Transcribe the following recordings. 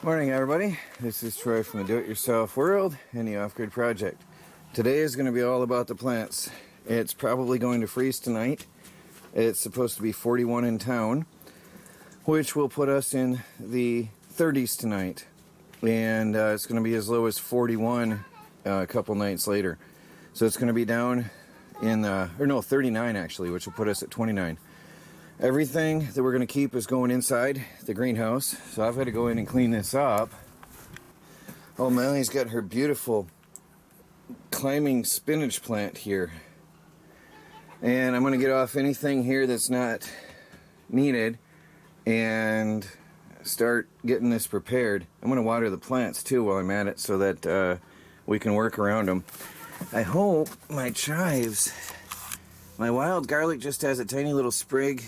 Morning everybody, this is Troy from the Do-It-Yourself World and the Off-Grid Project. Today is going to be all about the plants. It's probably going to freeze tonight. It's supposed to be 41 in town, which will put us in the 30s tonight. And it's going to be as low as 41 a couple nights later. So it's going to be down in, 39 actually, which will put us at 29. Everything that we're going to keep is going inside the greenhouse, so I've got to go in and clean this up. Oh, Melanie's got her beautiful climbing spinach plant here. And I'm going to get off anything here that's not needed and start getting this prepared. I'm going to water the plants too while I'm at it so that we can work around them. I hope my chives, my wild garlic just has a tiny little sprig.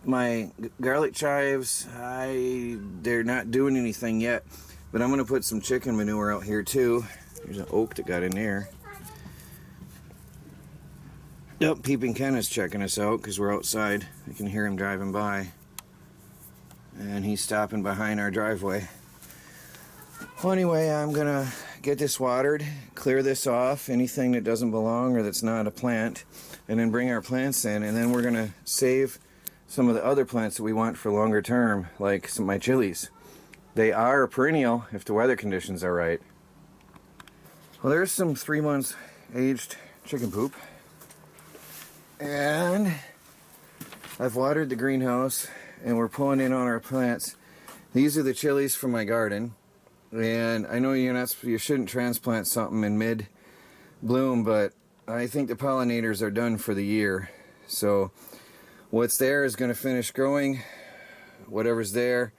My garlic chives, they're not doing anything yet, but I'm going to put some chicken manure out here too. There's an oak that got in there. Yep, Peeping Ken is checking us out because we're outside. I can hear him driving by. And he's stopping behind our driveway. Well, anyway, I'm going to get this watered, clear this off, anything that doesn't belong or that's not a plant, and then bring our plants in, and then we're going to save some of the other plants that we want for longer term, like some of my chilies. They are perennial if the weather conditions are right. Well, there's some 3 months aged chicken poop. And I've watered the greenhouse and we're pulling in on our plants. These are the chilies from my garden. And I know you shouldn't transplant something in mid-bloom, but I think the pollinators are done for the year. So what's there is going to finish growing, whatever's there.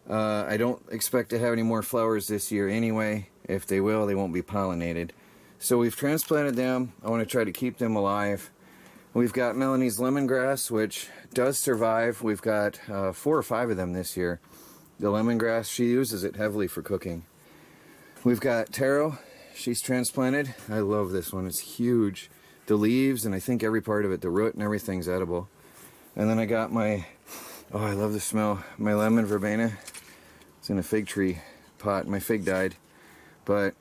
I don't expect to have any more flowers this year anyway. If they will, they won't be pollinated. So we've transplanted them. I want to try to keep them alive. We've got Melanie's lemongrass, which does survive. We've got 4 or 5 of them this year. The lemongrass, she uses it heavily for cooking. We've got taro. She's transplanted. I love this one. It's huge. The leaves, and I think every part of it, the root and everything's edible. And then I got my, oh, I love the smell, my lemon verbena. It's in a fig tree pot. My fig died, but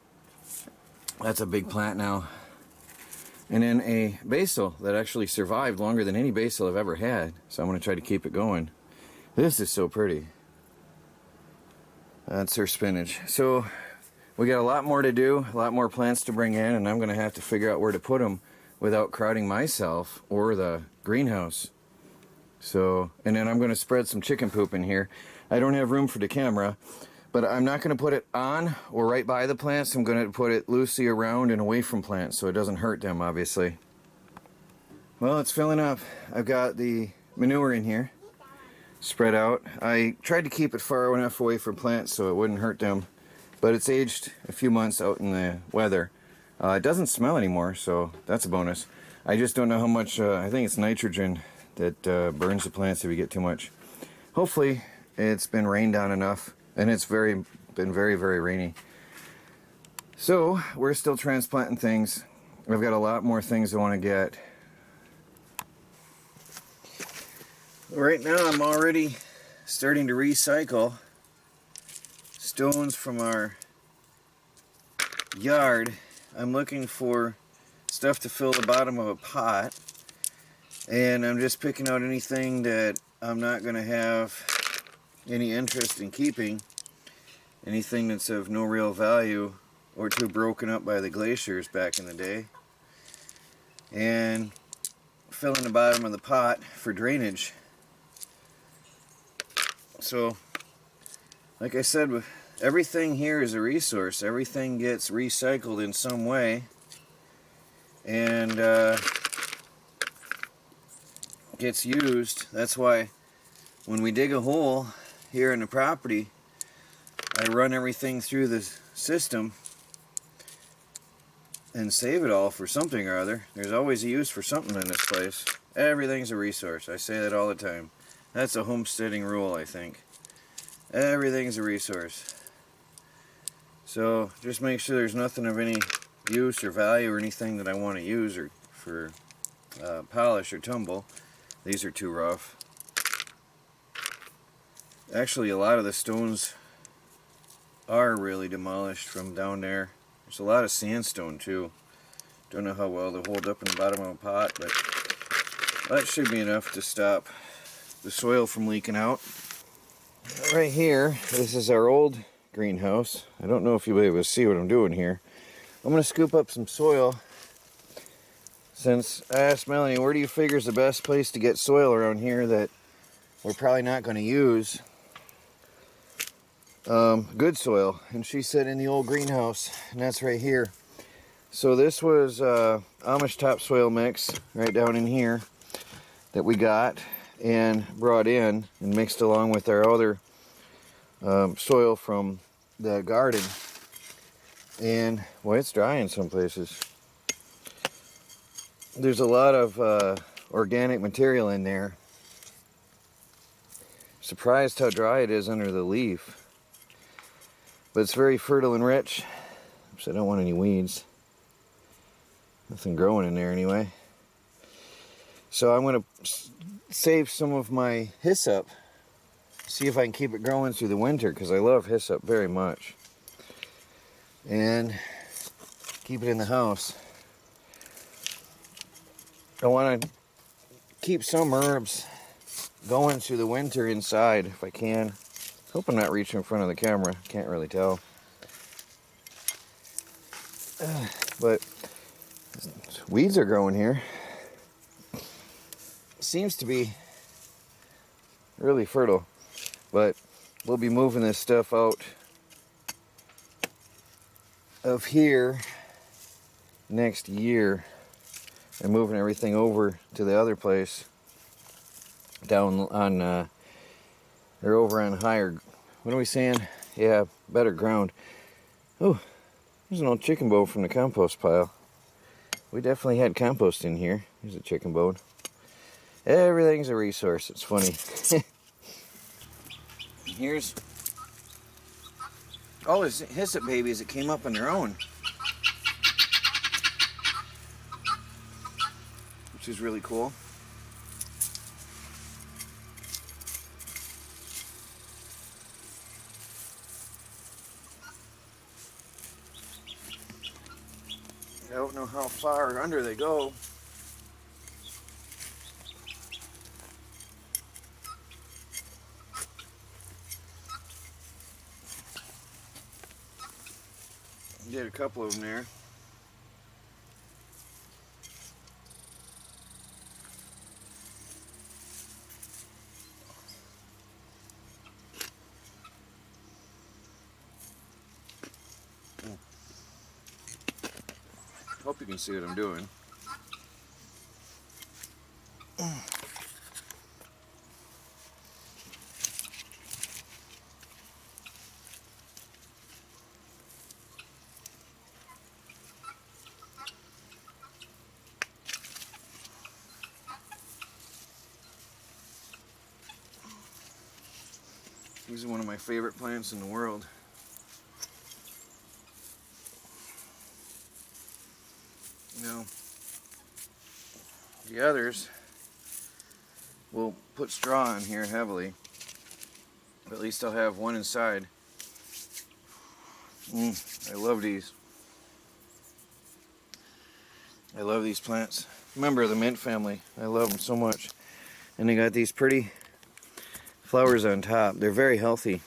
that's a big plant now. And then a basil that actually survived longer than any basil I've ever had. So I'm going to try to keep it going. This is so pretty. That's her spinach. So we got a lot more to do, a lot more plants to bring in, and I'm going to have to figure out where to put them without crowding myself or the greenhouse. So, and then I'm going to spread some chicken poop in here. I don't have room for the camera, but I'm not going to put it on or right by the plants. I'm going to put it loosely around and away from plants so it doesn't hurt them, obviously. Well, it's filling up. I've got the manure in here spread out. I tried to keep it far enough away from plants so it wouldn't hurt them, but it's aged a few months out in the weather. It doesn't smell anymore, so that's a bonus. I just don't know how much, I think it's nitrogen that burns the plants if you get too much. Hopefully it's been rained on enough, and it's been very, very rainy. So we're still transplanting things. I've got a lot more things I want to get. Right now I'm already starting to recycle stones from our yard. I'm looking for stuff to fill the bottom of a pot, and I'm just picking out anything that I'm not going to have any interest in keeping, anything that's of no real value or too broken up by the glaciers back in the day, and filling the bottom of the pot for drainage. So like I said, everything here is a resource. Everything gets recycled in some way, and gets used. That's why when we dig a hole here in the property, I run everything through the system and save it all for something or other. There's always a use for something in this place. Everything's a resource. I say that all the time. That's a homesteading rule, I think. Everything's a resource. So just make sure there's nothing of any use or value or anything that I want to use or for polish or tumble. These are too rough. Actually, a lot of the stones are really demolished from down there. There's a lot of sandstone too. Don't know how well they'll hold up in the bottom of a pot, but that should be enough to stop the soil from leaking out. Right here, this is our old greenhouse. I don't know if you'll be able to see what I'm doing here. I'm going to scoop up some soil. Since I asked Melanie, where do you figure is the best place to get soil around here that we're probably not going to use good soil? And she said in the old greenhouse, and that's right here. So this was Amish topsoil mix right down in here that we got and brought in and mixed along with our other soil from the garden. And well, it's dry in some places. There's a lot of organic material in there. Surprised how dry it is under the leaf. But it's very fertile and rich. So I don't want any weeds. Nothing growing in there anyway. So I'm going to save some of my hyssop. See if I can keep it growing through the winter, because I love hyssop very much. And keep it in the house. I want to keep some herbs going through the winter inside if I can. Hope I'm not reaching in front of the camera. Can't really tell. But weeds are growing here. Seems to be really fertile. But we'll be moving this stuff out of here next year and moving everything over to the other place down on or over on higher, what are we saying? Yeah, better ground. Oh, there's an old chicken bone from the compost pile. We definitely had compost in here. Here's a chicken bone. Everything's a resource. It's funny. Here's all his hyssop babies that came up on their own, which is really cool. I don't know how far under they go. Did a couple of them there. Hope you can see what I'm doing. These are one of my favorite plants in the world. Now, the others will put straw in here heavily, but at least I'll have one inside. I love these. I love these plants. Member of the mint family. I love them so much. And they got these pretty flowers on top. They're very healthy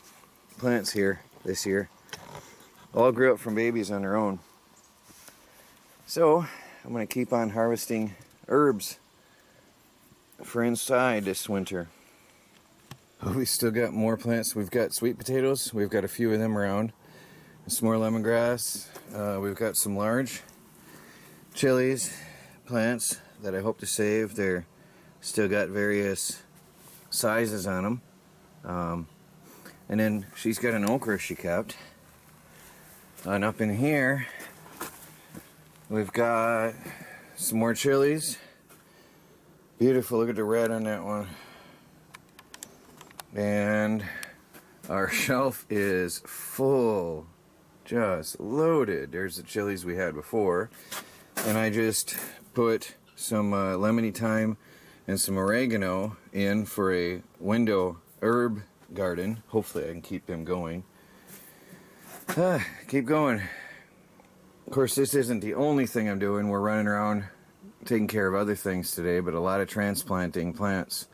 plants here this year. All grew up from babies on their own. So I'm going to keep on harvesting herbs for inside this winter. We still got more plants. We've got sweet potatoes. We've got a few of them around. Some more lemongrass. We've got some large chilies plants that I hope to save. They're still got various sizes on them. And then she's got an okra she kept. And up in here, we've got some more chilies. Beautiful, look at the red on that one. And our shelf is full, just loaded. There's the chilies we had before. And I just put some lemony thyme and some oregano in for a window herb garden. Hopefully I can keep them going. Keep going. Of course, this isn't the only thing I'm doing. We're running around taking care of other things today, but a lot of transplanting plants.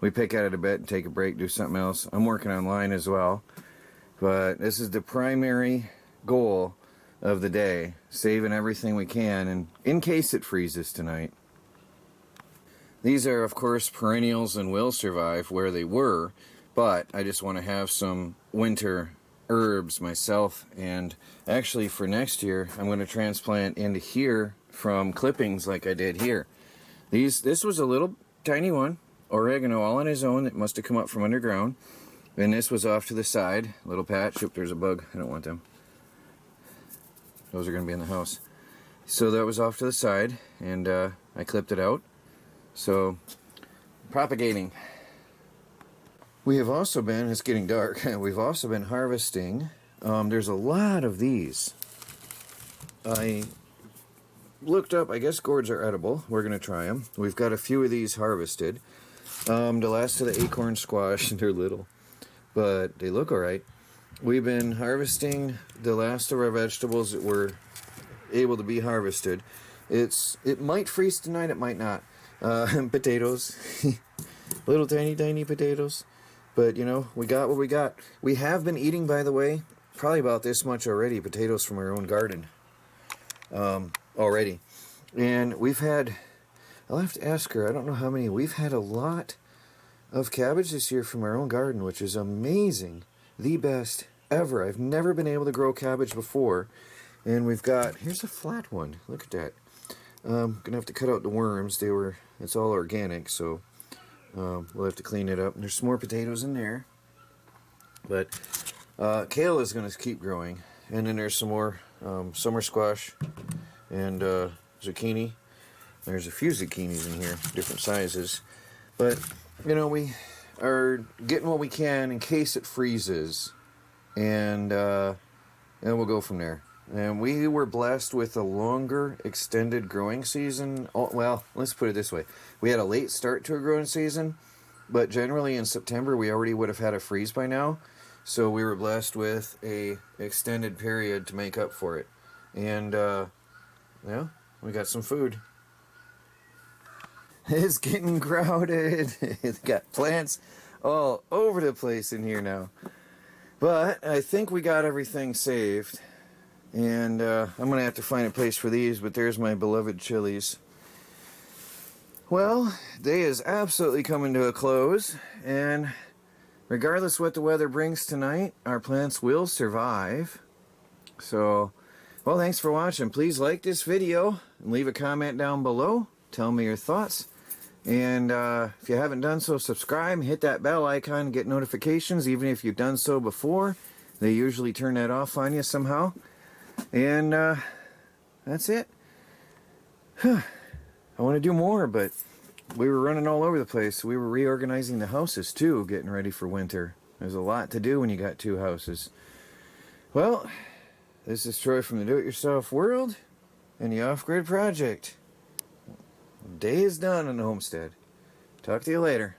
We pick at it a bit and take a break, do something else. I'm working online as well, but this is the primary goal of the day, saving everything we can, and in case it freezes tonight. These are, of course, perennials and will survive where they were, but I just want to have some winter herbs myself, and actually for next year I'm going to transplant into here from clippings like I did here. This was a little tiny one, oregano all on his own, that must have come up from underground, and this was off to the side, little patch. Oop, there's a bug, I don't want them. Those are going to be in the house. So that was off to the side, and I clipped it out. So, propagating. We have also been, it's getting dark, we've also been harvesting. There's a lot of these. I looked up, I guess gourds are edible. We're going to try them. We've got a few of these harvested. The last of the acorn squash, they're little, but they look alright. We've been harvesting the last of our vegetables that were able to be harvested. It might freeze tonight, it might not. Potatoes. Little tiny potatoes. But, you know, we got what we got. We have been eating, by the way, probably about this much already, potatoes from our own garden. Already. And we've had, I'll have to ask her, I don't know how many. We've had a lot of cabbage this year from our own garden, which is amazing. The best ever. I've never been able to grow cabbage before. And we've got, here's a flat one. Look at that. Gonna have to cut out the worms. It's all organic, so we'll have to clean it up. And there's some more potatoes in there. But kale is gonna keep growing. And then there's some more summer squash and zucchini. There's a few zucchinis in here, different sizes. But, you know, we are getting what we can in case it freezes. And we'll go from there. And we were blessed with a longer, extended growing season. Well, let's put it this way. We had a late start to a growing season, but generally in September we already would have had a freeze by now. So we were blessed with a extended period to make up for it. And, yeah, we got some food. It's getting crowded. It's got plants all over the place in here now. But I think we got everything saved. And I'm going to have to find a place for these, but there's my beloved chilies. Well, day is absolutely coming to a close, and regardless what the weather brings tonight, our plants will survive. So, well, thanks for watching. Please like this video and leave a comment down below. Tell me your thoughts. And if you haven't done so, subscribe, hit that bell icon, get notifications. Even if you've done so before, they usually turn that off on you somehow. And that's it. I want to do more, but we were running all over the place. We were reorganizing the houses too, getting ready for winter. There's a lot to do when you got two houses. Well, this is Troy from the Do-It-Yourself World and the Off-Grid Project. Day is done on the homestead. Talk to you later.